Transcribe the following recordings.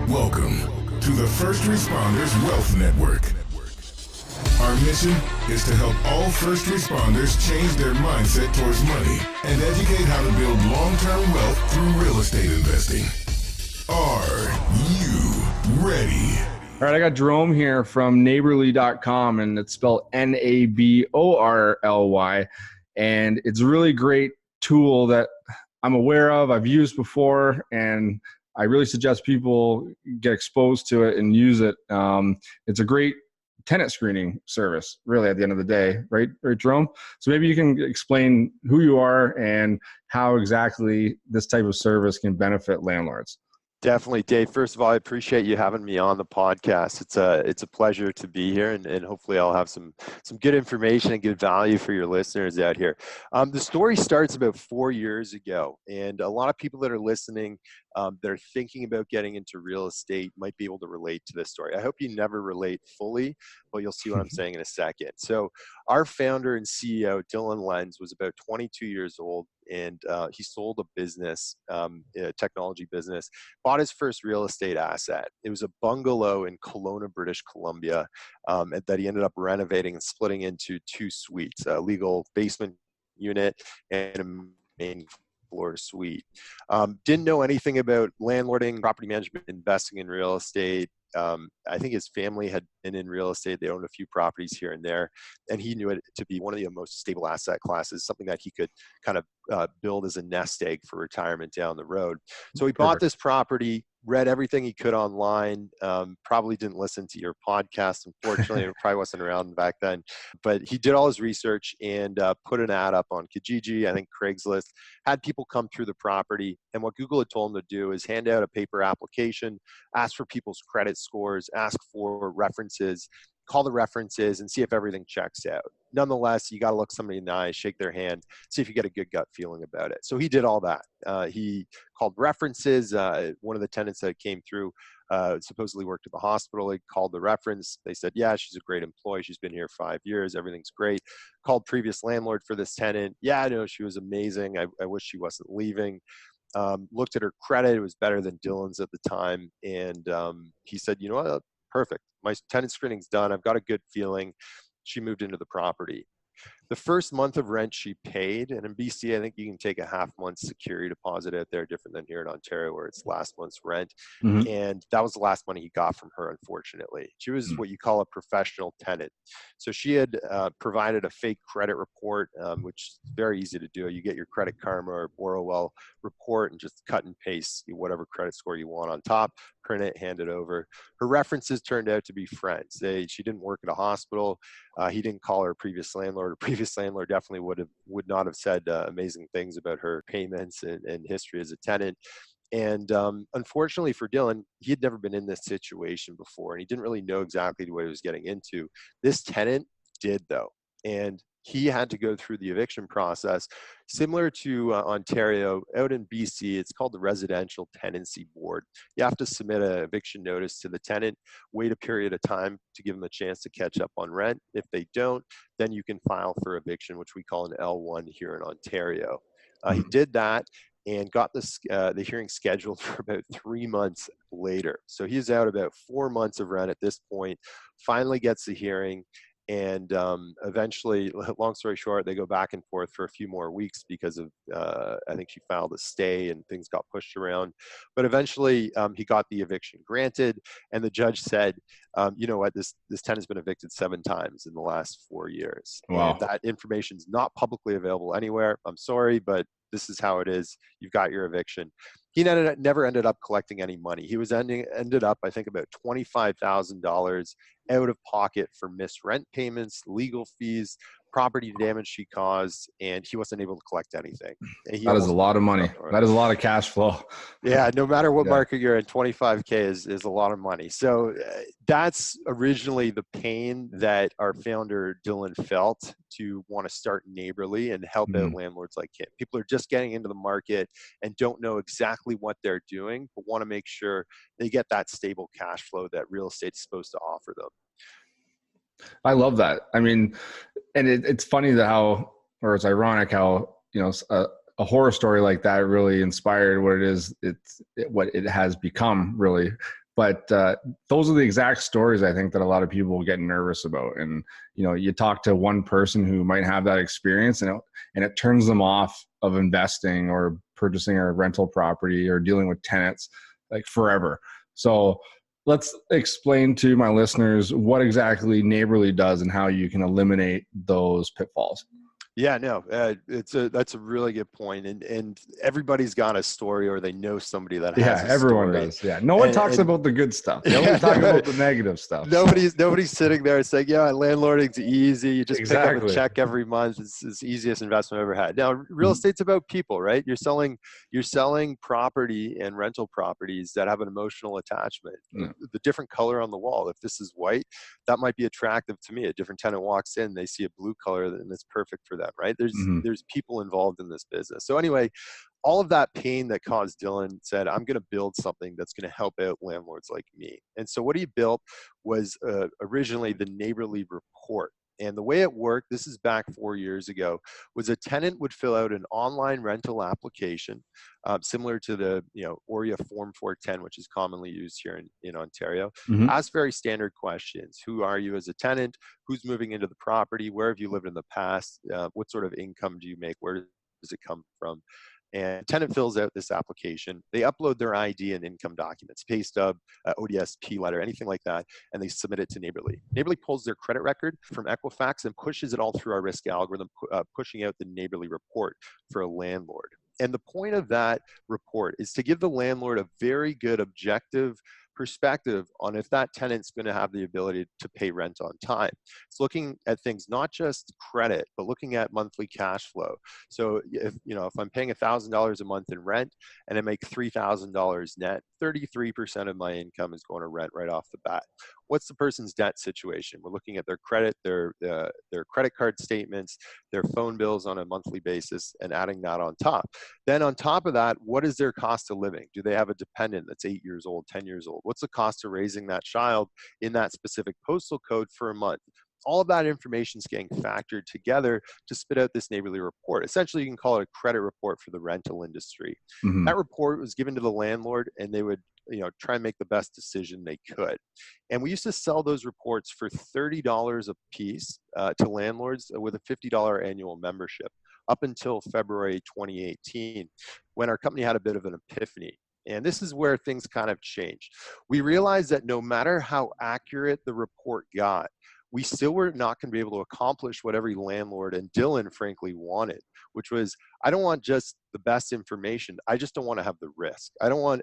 Welcome to the First Responders Wealth Network. Our mission is to help all first responders change their mindset towards money and educate how to build long-term wealth through real estate investing. Are you ready? All right, I got Jerome here from Naborly.com, and it's spelled Naborly. And it's a really great tool that I'm aware of, I've used before, and I really suggest people get exposed to it and use it. It's a great tenant screening service, really, at the end of the day, right, Jerome? So maybe you can explain who you are and how exactly this type of service can benefit landlords. Definitely, Dave. First of all, I appreciate you having me on the podcast. It's a pleasure to be here, and hopefully I'll have some good information and good value for your listeners out here. The story starts about 4 years ago, and a lot of people that are listening that are thinking about getting into real estate might be able to relate to this story. I hope you never relate fully, but you'll see what I'm saying in a second. So our founder and CEO, Dylan Lenz, was about 22 years old, and he sold a business, a technology business, bought his first real estate asset. It was a bungalow in Kelowna, British Columbia, that he ended up renovating and splitting into 2 suites, a legal basement unit and a main floor suite. Didn't know anything about landlording, property management, investing in real estate. I think his family had been in real estate. They owned a few properties here and there, and he knew it to be one of the most stable asset classes, something that he could kind of build as a nest egg for retirement down the road. So he bought this property, read everything he could online, probably didn't listen to your podcast, unfortunately. It probably wasn't around back then, but he did all his research and put an ad up on Kijiji, I think Craigslist, had people come through the property. And what Google had told him to do is hand out a paper application, ask for people's credit scores, ask for references, call the references, and see if everything checks out. Nonetheless, you got to look somebody in the eye, shake their hand, see if you get a good gut feeling about it. So he did all that. He called references. One of the tenants that came through supposedly worked at the hospital. He called the reference. They said, yeah, she's a great employee. She's been here 5 years. Everything's great. Called previous landlord for this tenant. Yeah, I know she was amazing. I wish she wasn't leaving. Looked at her credit. It was better than Dylan's at the time. And he said, you know what? Perfect. My tenant screening's done. I've got a good feeling. She moved into the property. The first month of rent she paid, and in BC, I think you can take a half month's security deposit out there, different than here in Ontario where it's last month's rent. Mm-hmm. And that was the last money he got from her, unfortunately. She was what you call a professional tenant. So she had provided a fake credit report, which is very easy to do. You get your Credit Karma or Borrowell report and just cut and paste whatever credit score you want on top, print it, hand it over. Her references turned out to be friends. She didn't work at a hospital. He didn't call her previous landlord. Her previous landlord definitely would not have said amazing things about her payments and history as a tenant. And unfortunately for Dylan, he had never been in this situation before, and he didn't really know exactly what he was getting into. This tenant did, though, and he had to go through the eviction process. Similar to Ontario, out in BC, it's called the Residential Tenancy Board. You have to submit an eviction notice to the tenant, wait a period of time to give them a chance to catch up on rent. If they don't, then you can file for eviction, which we call an L1 here in Ontario. He did that and got the hearing scheduled for about 3 months later. So he's out about 4 months of rent at this point, finally gets the hearing. And eventually, long story short, they go back and forth for a few more weeks because of, I think she filed a stay and things got pushed around. But eventually, he got the eviction granted. And the judge said, you know what, this tenant's been evicted 7 times in the last 4 years. Wow. And that information is not publicly available anywhere. I'm sorry, but this is how it is. You've got your eviction. He never ended up collecting any money. He was ended up, I think, about $25,000 out of pocket for missed rent payments, legal fees, property damage she caused, and he wasn't able to collect anything. That is a lot of money. That is a lot of cash flow. Yeah, no matter what market you're in, 25K is a lot of money. So that's originally the pain that our founder, Dylan, felt to want to start Naborly and help out landlords like him. People are just getting into the market and don't know exactly what they're doing, but want to make sure they get that stable cash flow that real estate is supposed to offer them. I love that. I mean, and it's funny that it's ironic how, you know, a a horror story like that really inspired what it is, what it has become really. But those are the exact stories I think that a lot of people get nervous about. And, you know, you talk to one person who might have that experience and it turns them off of investing or purchasing a rental property or dealing with tenants like forever. So let's explain to my listeners what exactly Naborly does and how you can eliminate those pitfalls. Yeah, no, that's a really good point, and everybody's got a story, or they know somebody that has a everyone story. does. Yeah, no one talks about the good stuff. They only talk about the negative stuff. Nobody's sitting there saying, "Yeah, landlording's easy. You just pick up a check every month. It's the easiest investment I've ever had." Now, real estate's about people, right? You're selling property and rental properties that have an emotional attachment. The different color on the wall. If this is white, that might be attractive to me. A different tenant walks in, they see a blue color, and it's perfect for them, right? There's people involved in this business. So anyway, all of that pain that caused Dylan said, I'm going to build something that's going to help out landlords like me. And so what he built was originally the Naborly report. And the way it worked, this is back 4 years ago, was a tenant would fill out an online rental application, similar to the ORIA Form 410, which is commonly used here in Ontario. Ask very standard questions. Who are you as a tenant? Who's moving into the property? Where have you lived in the past? What sort of income do you make? Where does it come from? And the tenant fills out this application. They upload their ID and income documents, pay stub, ODSP letter, anything like that, and they submit it to Naborly. Naborly pulls their credit record from Equifax and pushes it all through our risk algorithm, pushing out the Naborly report for a landlord. And the point of that report is to give the landlord a very good objective perspective on if that tenant's going to have the ability to pay rent on time. It's looking at things not just credit, but looking at monthly cash flow. So if I'm paying $1,000 a month in rent and I make $3,000 net, 33% of my income is going to rent right off the bat. What's the person's debt situation? We're looking at their credit, their credit card statements, their phone bills on a monthly basis, and adding that on top. Then on top of that, what is their cost of living? Do they have a dependent that's 8 years old, 10 years old? What's the cost of raising that child in that specific postal code for a month? All of that information is getting factored together to spit out this Naborly report. Essentially, you can call it a credit report for the rental industry. That report was given to the landlord, and they would try and make the best decision they could. And we used to sell those reports for $30 a piece to landlords with a $50 annual membership up until February 2018, when our company had a bit of an epiphany. And this is where things kind of changed. We realized that no matter how accurate the report got, we still were not going to be able to accomplish what every landlord, and Dylan frankly wanted, which was, I don't want just the best information. I just don't want to have the risk. I want,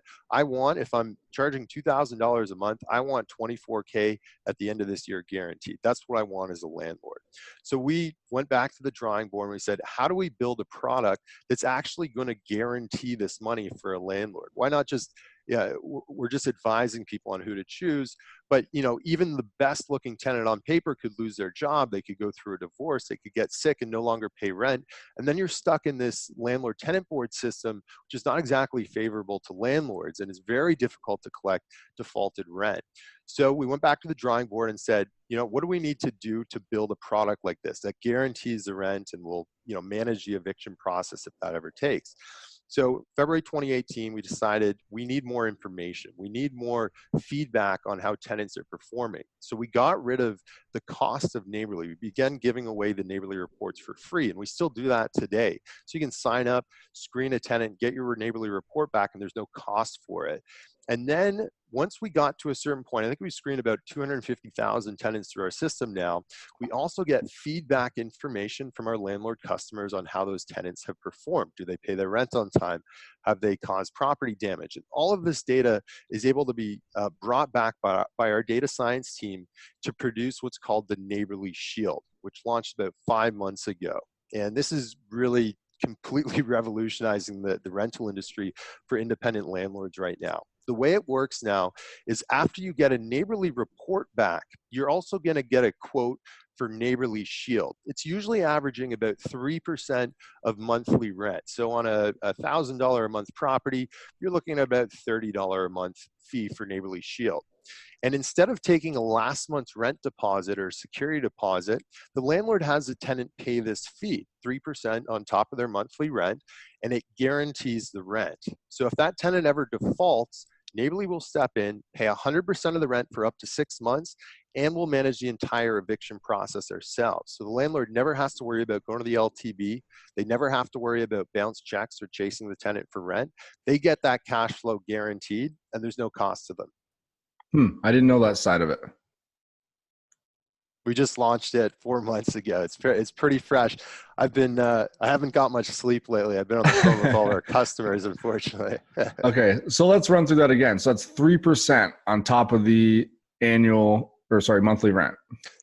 if I'm charging $2,000 a month, I want $24K at the end of this year guaranteed. That's what I want as a landlord. So we went back to the drawing board and we said, how do we build a product that's actually going to guarantee this money for a landlord? Why not just, we're just advising people on who to choose. But even the best looking tenant on paper could lose their job. They could go through a divorce. They could get sick and no longer pay rent. And then you're stuck in this landlord tenant board system, which is not exactly favorable to landlords and is very difficult to collect defaulted rent. So we went back to the drawing board and said, what do we need to do to build a product like this that guarantees the rent and will, manage the eviction process if that ever takes? So February 2018, we decided we need more information. We need more feedback on how tenants are performing. So we got rid of the cost of Naborly. We began giving away the Naborly reports for free, and we still do that today. So you can sign up, screen a tenant, get your Naborly report back, and there's no cost for it. And then once we got to a certain point, I think we screened about 250,000 tenants through our system now. We also get feedback information from our landlord customers on how those tenants have performed. Do they pay their rent on time? Have they caused property damage? And all of this data is able to be brought back by our data science team to produce what's called the Naborly Shield, which launched about 5 months ago. And this is really completely revolutionizing the rental industry for independent landlords right now. The way it works now is after you get a Naborly report back, you're also going to get a quote for Naborly Shield. It's usually averaging about 3% of monthly rent. So on a $1,000 a month property, you're looking at about $30 a month fee for Naborly Shield. And instead of taking a last month's rent deposit or security deposit, the landlord has the tenant pay this fee, 3% on top of their monthly rent, and it guarantees the rent. So if that tenant ever defaults, Naborly will step in, pay 100% of the rent for up to 6 months, and will manage the entire eviction process ourselves. So the landlord never has to worry about going to the LTB. They never have to worry about bounce checks or chasing the tenant for rent. They get that cash flow guaranteed, and there's no cost to them. I didn't know that side of it. We just launched it 4 months ago. It's pretty fresh. I haven't got much sleep lately. I've been on the phone with all our customers, unfortunately. Okay, so let's run through that again. So that's 3% on top of the monthly rent.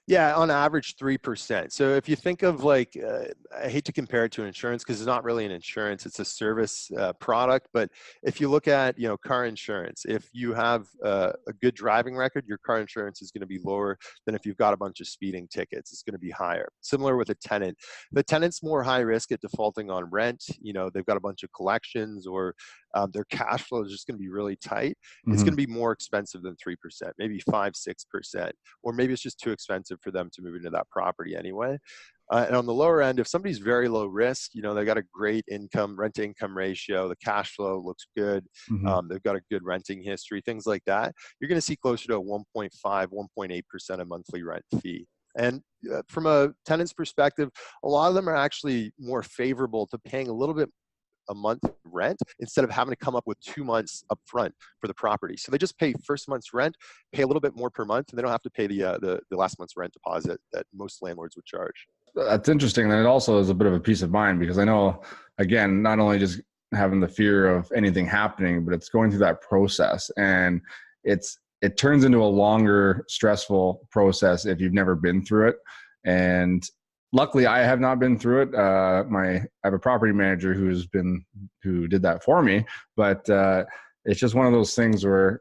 Yeah, on average, 3%. So if you think of like, I hate to compare it to an insurance because it's not really an insurance, it's a service product. But if you look at, car insurance, if you have a good driving record, your car insurance is going to be lower than if you've got a bunch of speeding tickets. It's going to be higher. Similar with a tenant. The tenant's more high risk at defaulting on rent. They've got a bunch of collections or their cash flow is just going to be really tight. It's going to be more expensive than 3%, maybe 5-6%, or maybe it's just too expensive for them to move into that property anyway. And on the lower end, if somebody's very low risk, they got a great rent to income ratio, the cash flow looks good, they've got a good renting history, things like that, you're going to see closer to a 1.5, 1.8% a monthly rent fee. And from a tenant's perspective, a lot of them are actually more favorable to paying a little bit a month rent instead of having to come up with 2 months up front for the property. So they just pay first month's rent, pay a little bit more per month, and they don't have to pay the last month's rent deposit that most landlords would charge. That's interesting. And it also is a bit of a peace of mind because I know, again, not only just having the fear of anything happening, but it's going through that process, and it turns into a longer, stressful process if you've never been through it. And luckily, I have not been through it. I have a property manager who did that for me, but it's just one of those things where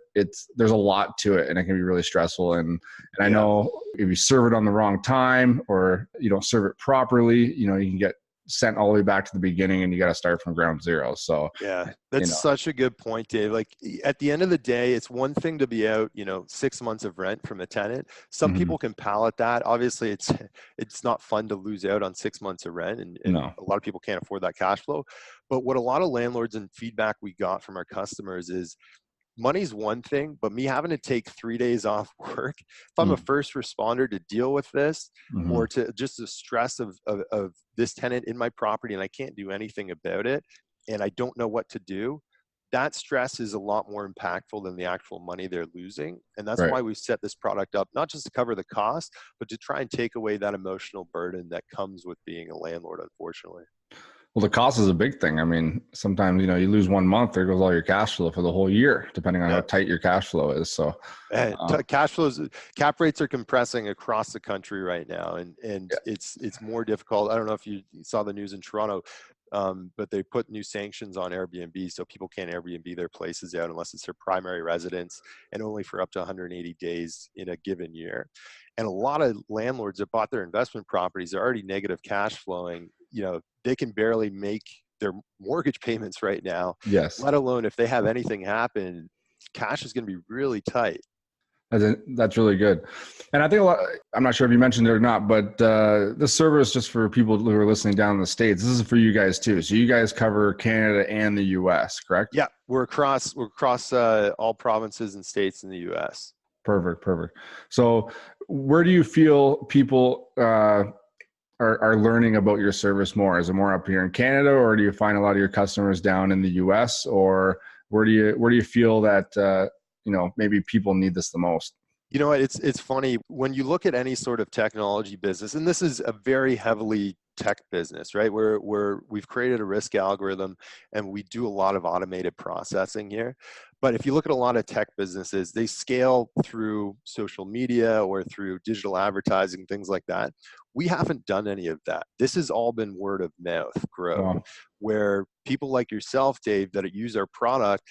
there's a lot to it, and it can be really stressful. And I know if you serve it on the wrong time or you don't serve it properly, you can get sent all the way back to the beginning, and you got to start from ground zero. So yeah, that's such a good point, Dave. Like at the end of the day, it's one thing to be out, 6 months of rent from a tenant. Some people can pallet that. Obviously, it's not fun to lose out on 6 months of rent, and No. a lot of people can't afford that cash flow. But what a lot of landlords and feedback we got from our customers is, money's one thing, but me having to take 3 days off work, if I'm a first responder to deal with this, or to just the stress of this tenant in my property and I can't do anything about it, and I don't know what to do, that stress is a lot more impactful than the actual money they're losing. And that's why we set this product up, not just to cover the cost, but to try and take away that emotional burden that comes with being a landlord, unfortunately. Well, the cost is a big thing. I mean, sometimes, you lose 1 month, there goes all your cash flow for the whole year, depending on how tight your cash flow is. So cap rates are compressing across the country right now. And it's more difficult. I don't know if you saw the news in Toronto, but they put new sanctions on Airbnb. So people can't Airbnb their places out unless it's their primary residence, and only for up to 180 days in a given year. And a lot of landlords that bought their investment properties are already negative cash flowing. They can barely make their mortgage payments right now. Yes. Let alone if they have anything happen, cash is going to be really tight. That's really good. And I think I'm not sure if you mentioned it or not, but this service, just for people who are listening down in the States, this is for you guys too. So you guys cover Canada and the US, correct? Yeah, we're across all provinces and states in the US. Perfect. So where do you feel people are learning about your service more? Is it more up here in Canada, or do you find a lot of your customers down in the US, or where do you feel that maybe people need this the most? You know what? It's funny when you look at any sort of technology business, and this is a very heavily tech business, right? Where we've created a risk algorithm and we do a lot of automated processing here. But if you look at a lot of tech businesses, they scale through social media or through digital advertising, things like that. We haven't done any of that. This has all been word of mouth growth, where people like yourself, Dave, that use our product,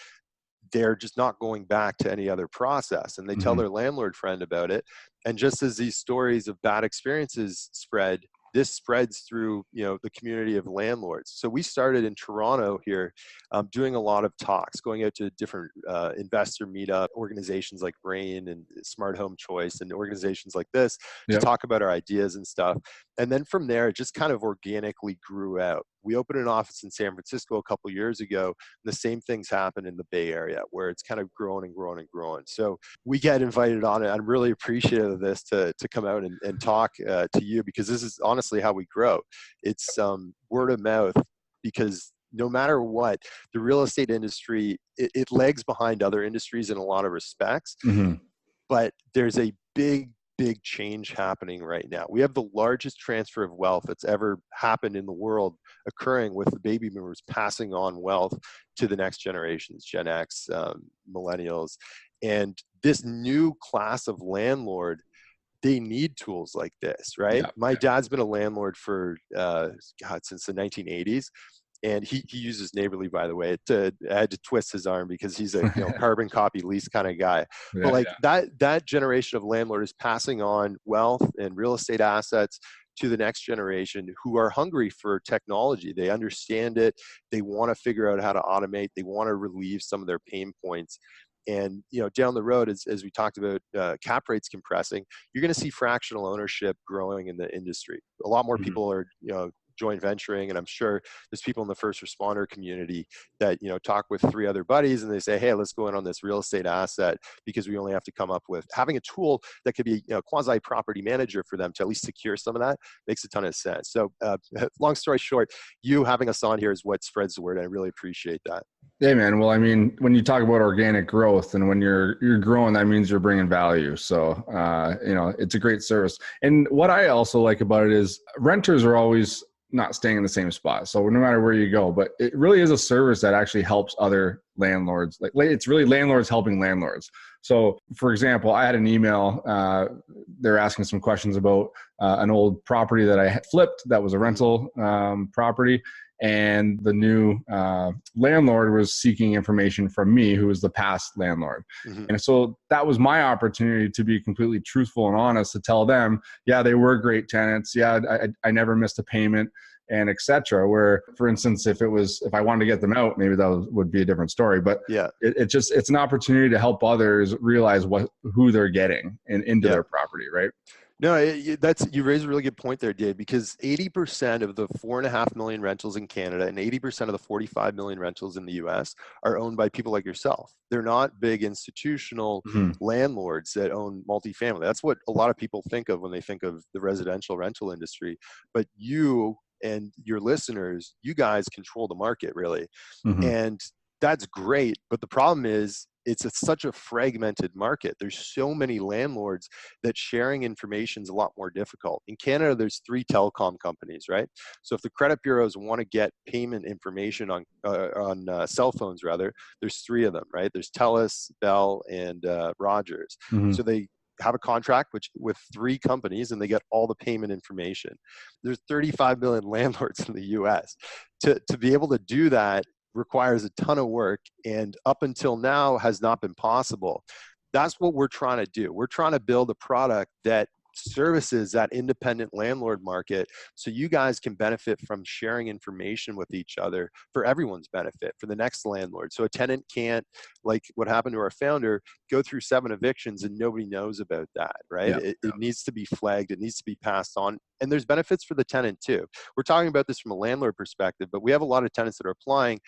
they're just not going back to any other process, and they tell their landlord friend about it. And just as these stories of bad experiences spread, this spreads through, the community of landlords. So we started in Toronto here, doing a lot of talks, going out to different investor meetup organizations like Brain and Smart Home Choice and organizations like this to talk about our ideas and stuff. And then from there, it just kind of organically grew out. We opened an office in San Francisco a couple of years ago, and the same things happen in the Bay Area, where it's kind of growing and growing and growing. So we get invited on it. I'm really appreciative of this to come out and talk to you, because this is honestly how we grow. It's word of mouth, because no matter what, the real estate industry, it lags behind other industries in a lot of respects, but there's a big change happening right now. We have the largest transfer of wealth that's ever happened in the world occurring, with the baby boomers passing on wealth to the next generations, Gen X, millennials. And this new class of landlord, they need tools like this, right? My dad's been a landlord for, since the 1980s. And he uses Naborly, by the way. I had to twist his arm because he's a carbon copy lease kind of guy. But that generation of landlord is passing on wealth and real estate assets to the next generation, who are hungry for technology. They understand it. They want to figure out how to automate. They want to relieve some of their pain points. And down the road, as we talked about, cap rates compressing, you're going to see fractional ownership growing in the industry. A lot more people are joint venturing, and I'm sure there's people in the first responder community that talk with 3 other buddies, and they say, hey, let's go in on this real estate asset, because we only have to come up with having a tool that could be quasi property manager for them to at least secure some of that. Makes a ton of sense. So long story short, you having us on here is what spreads the word. I really appreciate that. Yeah, man. Well, I mean, when you talk about organic growth, and when you're growing, that means you're bringing value. So, it's a great service. And what I also like about it is renters are always not staying in the same spot. So no matter where you go, but it really is a service that actually helps other landlords. Like, it's really landlords helping landlords. So for example, I had an email, they're asking some questions about an old property that I had flipped that was a rental property. And the new landlord was seeking information from me, who was the past landlord. And so that was my opportunity to be completely truthful and honest, to tell them, yeah, they were great tenants. Yeah, I never missed a payment, and et cetera. Where, for instance, if I wanted to get them out, maybe that would be a different story. But it's an opportunity to help others realize who they're getting into their property, right? No, you raise a really good point there, Dave, because 80% of the 4.5 million rentals in Canada and 80% of the 45 million rentals in the US are owned by people like yourself. They're not big institutional landlords that own multifamily. That's what a lot of people think of when they think of the residential rental industry. But you and your listeners, you guys control the market, really. And that's great. But the problem is, it's such a fragmented market. There's so many landlords that sharing information is a lot more difficult. In Canada, there's 3 telecom companies, right? So if the credit bureaus want to get payment information on cell phones, rather, there's 3 of them, right? There's TELUS, Bell, and Rogers. So they have a contract with 3 companies, and they get all the payment information. There's 35 million landlords in the US. To be able to do that requires a ton of work, and up until now has not been possible. That's what we're trying to do. We're trying to build a product that services that independent landlord market, so you guys can benefit from sharing information with each other for everyone's benefit, for the next landlord. So a tenant can't, like what happened to our founder, go through 7 evictions and nobody knows about that, right? It needs to be flagged. It needs to be passed on. And there's benefits for the tenant too. We're talking about this from a landlord perspective, but we have a lot of tenants that are applying.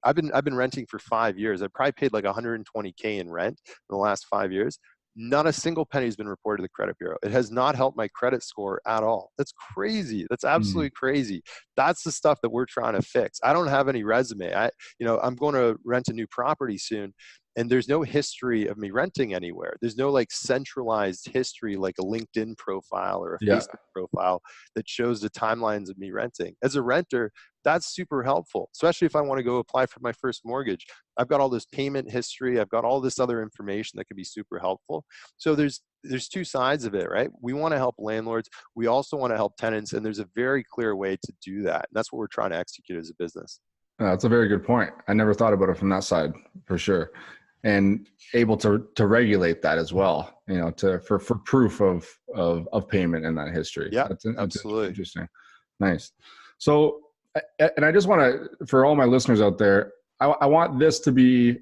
I've been renting for 5 years. I've probably paid like $120K in rent in the last 5 years. Not a single penny has been reported to the credit bureau. It has not helped my credit score at all. That's crazy. That's absolutely crazy. That's the stuff that we're trying to fix. I don't have any resume. I'm going to rent a new property soon, and there's no history of me renting anywhere. There's no like centralized history, like a LinkedIn profile or a Facebook profile that shows the timelines of me renting. As a renter, that's super helpful, especially if I want to go apply for my first mortgage. I've got all this payment history. I've got all this other information that can be super helpful. So there's 2 sides of it, right? We want to help landlords. We also want to help tenants, and there's a very clear way to do that. And that's what we're trying to execute as a business. That's a very good point. I never thought about it from that side, for sure. and able to regulate that as well, for proof of payment in that history. Yeah, That's absolutely interesting. Nice. So, and I just want to, for all my listeners out there, I want this to be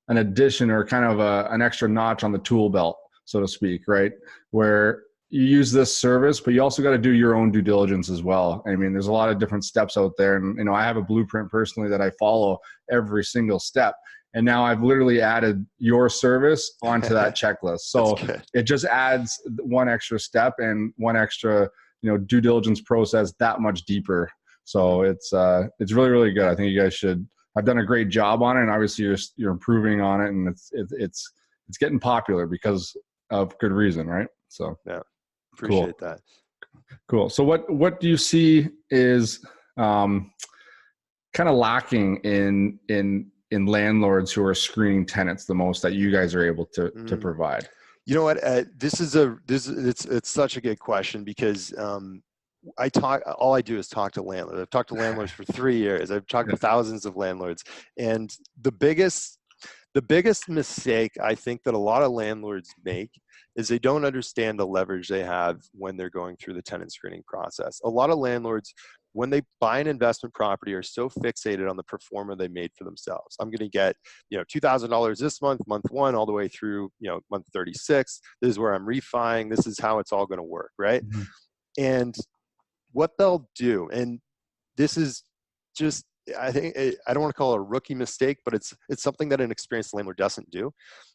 an addition or kind of an extra notch on the tool belt, so to speak, right? Where you use this service, but you also got to do your own due diligence as well. I mean, there's a lot of different steps out there. And, I have a blueprint personally that I follow every single step. And now I've literally added your service onto that checklist. So it just adds one extra step and one extra, due diligence process that much deeper. So it's really, really good. I think you guys should. I've done a great job on it, and obviously you're improving on it, and it's getting popular because of good reason, right? So yeah, appreciate that. Cool. So what do you see is kind of lacking in landlords who are screening tenants the most that you guys are able to provide? You know what? It's such a good question because all I do is talk to landlords. I've talked to landlords for 3 years. I've talked to thousands of landlords, and the biggest mistake I think that a lot of landlords make is they don't understand the leverage they have when they're going through the tenant screening process. A lot of landlords, when they buy an investment property, are so fixated on the pro forma they made for themselves. I'm going to get, $2,000 this month, month 1, all the way through, month 36. This is where I'm refining. This is how it's all going to work, right? Mm-hmm. And what they'll do, and this is just, I think, I don't want to call it a rookie mistake, but it's something that an experienced landlord doesn't do,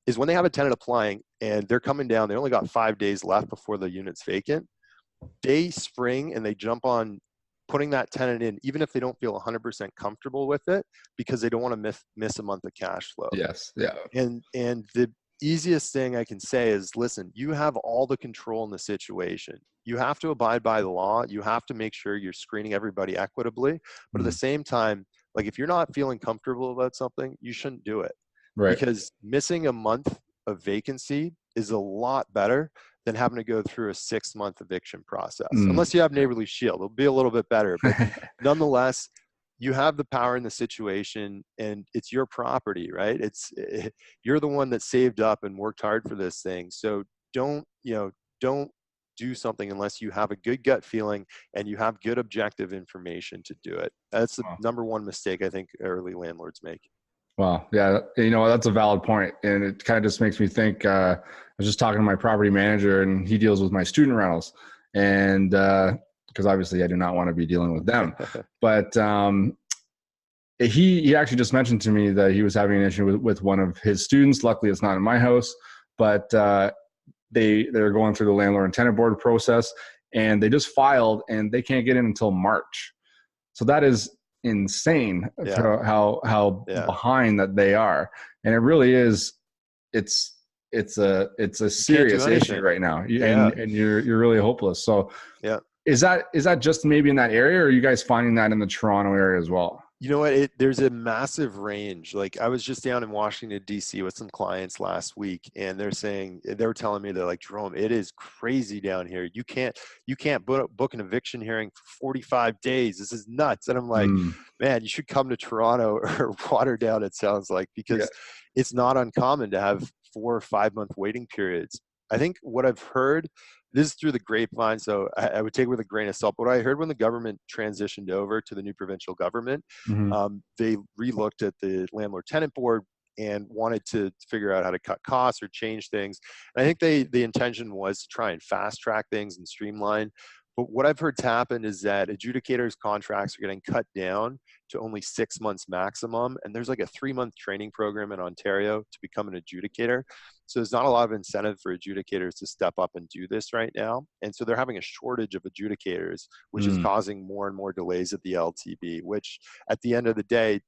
is when they have a tenant applying and they're coming down, they only got 5 days left before the unit's vacant, they spring and they jump on putting that tenant in, even if they don't feel 100% comfortable with it, because they don't want to miss a month of cash flow. Yes. Yeah. And the easiest thing I can say is, listen, you have all the control in the situation. You have to abide by the law. You have to make sure you're screening everybody equitably. But at the same time, like, if you're not feeling comfortable about something, you shouldn't do it. Right. Because missing a month of vacancy is a lot better than having to go through a 6-month eviction process. Unless you have Neighborly Shield, it'll be a little bit better. But nonetheless, you have the power in the situation, and it's your property, right? You're the one that saved up and worked hard for this thing. So don't do something unless you have a good gut feeling and you have good objective information to do it. That's the number one mistake I think early landlords make. Wow. Yeah. That's a valid point. And it kind of just makes me think, I was just talking to my property manager, and he deals with my student rentals, and, because obviously I do not want to be dealing with them, but, he actually just mentioned to me that he was having an issue with one of his students. Luckily it's not in my house, but, they're going through the landlord and tenant board process, and they just filed and they can't get in until March. So that is insane. Yeah. How behind that they are. And it really is, it's a serious issue right now. And you're really hopeless. So yeah. Is that just maybe in that area, or are you guys finding that in the Toronto area as well? You know what? There's a massive range. Like, I was just down in Washington, D.C. with some clients last week, and they were telling me, they're like, Jerome, it is crazy down here. You can't book an eviction hearing for 45 days. This is nuts. And I'm like, man, you should come to Toronto or Waterdown, it sounds like, because it's not uncommon to have 4 or 5 month waiting periods. I think what I've heard, this is through the grapevine, so I would take it with a grain of salt. But what I heard when the government transitioned over to the new provincial government, they re-looked at the landlord tenant board and wanted to figure out how to cut costs or change things. And I think the intention was to try and fast track things and streamline. But what I've heard happen is that adjudicators' contracts are getting cut down to only 6 months maximum. And there's like a 3-month training program in Ontario to become an adjudicator. So there's not a lot of incentive for adjudicators to step up and do this right now. And so they're having a shortage of adjudicators, which is causing more and more delays at the LTB, which at the end of the day,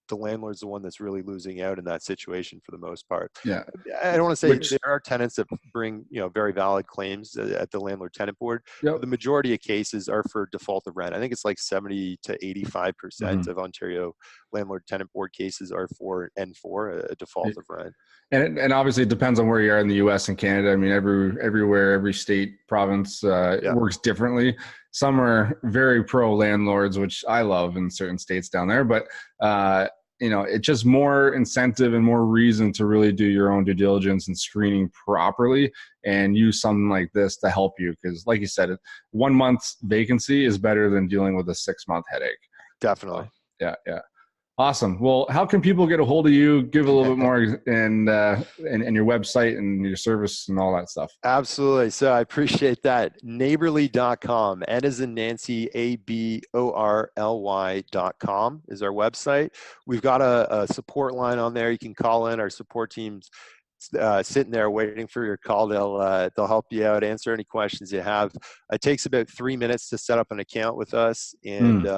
the landlord's the one that's really losing out in that situation for the most part. Yeah, I don't want to say there are tenants that bring very valid claims at the landlord tenant board. Yep. The majority of cases are for default of rent. I think it's like 70 to 85% of Ontario landlord tenant board cases are for a default of rent. And obviously it depends on where you are in the U.S. and Canada. I mean, everywhere, every state, province works differently. Some are very pro landlords, which I love in certain states down there, but it's just more incentive and more reason to really do your own due diligence and screening properly and use something like this to help you. Because like you said, 1 month's vacancy is better than dealing with a 6-month headache. Definitely. Yeah. Awesome. Well, how can people get a hold of you? Give a little bit more and your website and your service and all that stuff. Absolutely. So I appreciate that. Naborly.com. N as in Nancy, ABORLY.com is our website. We've got a support line on there. You can call in. Our support team's sitting there waiting for your call. They'll help you out, answer any questions you have. It takes about 3 minutes to set up an account with us, and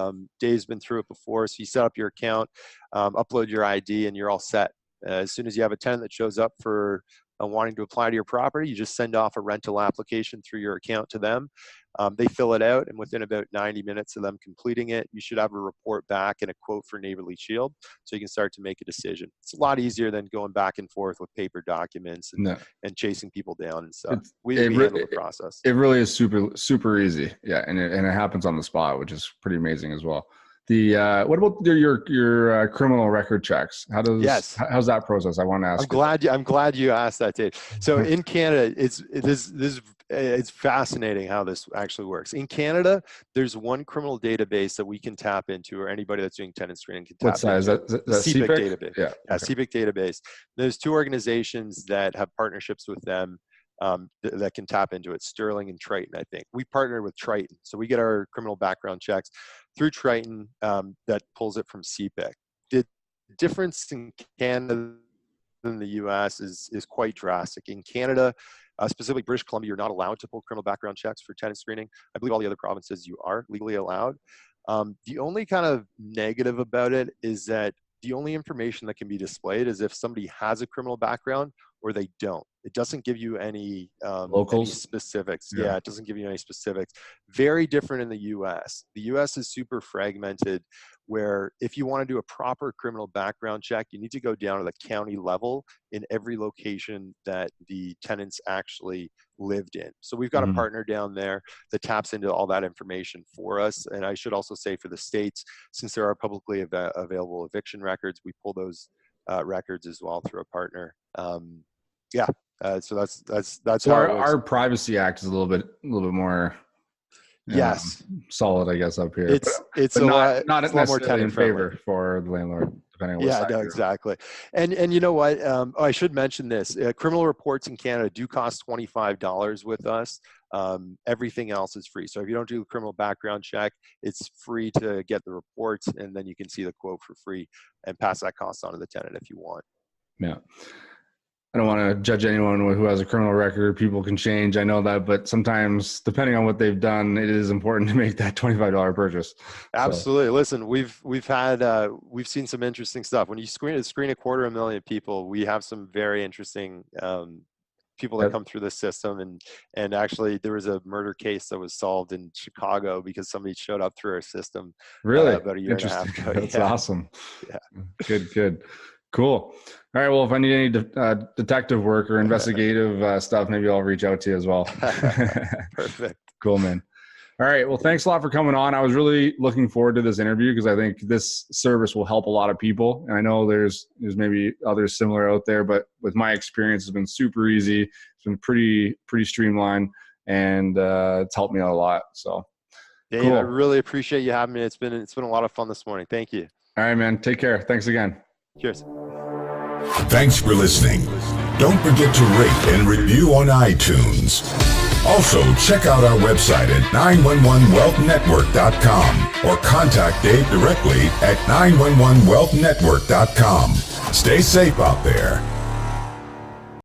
Dave's been through it before. So you set up your account, upload your ID, and you're all set. As soon as you have a tenant that shows up for wanting to apply to your property, you just send off a rental application through your account to them. They fill it out, and within about 90 minutes of them completing it, you should have a report back and a quote for Naborly Shield, so you can start to make a decision. It's a lot easier than going back and forth with paper documents and chasing people down and stuff. We handle the process. It really is super easy. Yeah, and it happens on the spot, which is pretty amazing as well. What about your criminal record checks? How's that process? I want to ask. I'm glad you asked that, Dave. So in Canada, it's fascinating how this actually works. In Canada, there's one criminal database that we can tap into, or anybody that's doing tenant screening can tap into. What size? Is that CPIC database? Yeah, CPIC database. There's 2 organizations that have partnerships with them that can tap into it, Sterling and Triton, I think. We partner with Triton, so we get our criminal background checks through Triton that pulls it from CPIC. The difference in Canada than the US is quite drastic. In Canada, specifically British Columbia, you're not allowed to pull criminal background checks for tenant screening. I believe all the other provinces you are legally allowed. The only kind of negative about it is that the only information that can be displayed is if somebody has a criminal background or they don't. It doesn't give you any specifics. Yeah, it doesn't give you any specifics. Very different in the US. The US is super fragmented, where if you want to do a proper criminal background check, you need to go down to the county level in every location that the tenants actually lived in. So we've got a partner down there that taps into all that information for us. And I should also say for the states, since there are publicly available eviction records, we pull those records as well through a partner. So that's so our Privacy Act is a little bit more solid, I guess, up here. It's not more tenant in favor for the landlord, depending on what side you're on. Exactly. And you know what? I should mention this. Criminal reports in Canada do cost $25 with us. Everything else is free. So if you don't do a criminal background check, it's free to get the reports, and then you can see the quote for free and pass that cost on to the tenant if you want. Yeah. I don't want to judge anyone who has a criminal record. People can change. I know that, but sometimes, depending on what they've done, it is important to make that $25 purchase. Absolutely. So. Listen, we've seen some interesting stuff. When you screen 250,000 people, we have some very interesting people that come through the system. And actually, there was a murder case that was solved in Chicago because somebody showed up through our system. Really? About a year and a half ago. That's awesome. Yeah. Good. Cool. All right. Well, if I need any detective work or investigative stuff, maybe I'll reach out to you as well. Perfect. Cool, man. All right. Well, thanks a lot for coming on. I was really looking forward to this interview because I think this service will help a lot of people. And I know there's maybe others similar out there, but with my experience, it's been super easy. It's been pretty streamlined, and it's helped me out a lot. So, Dave, cool. I really appreciate you having me. It's been a lot of fun this morning. Thank you. All right, man. Take care. Thanks again. Cheers. Thanks for listening. Don't forget to rate and review on iTunes. Also, check out our website at 911wealthnetwork.com or contact Dave directly at 911wealthnetwork.com. Stay safe out there.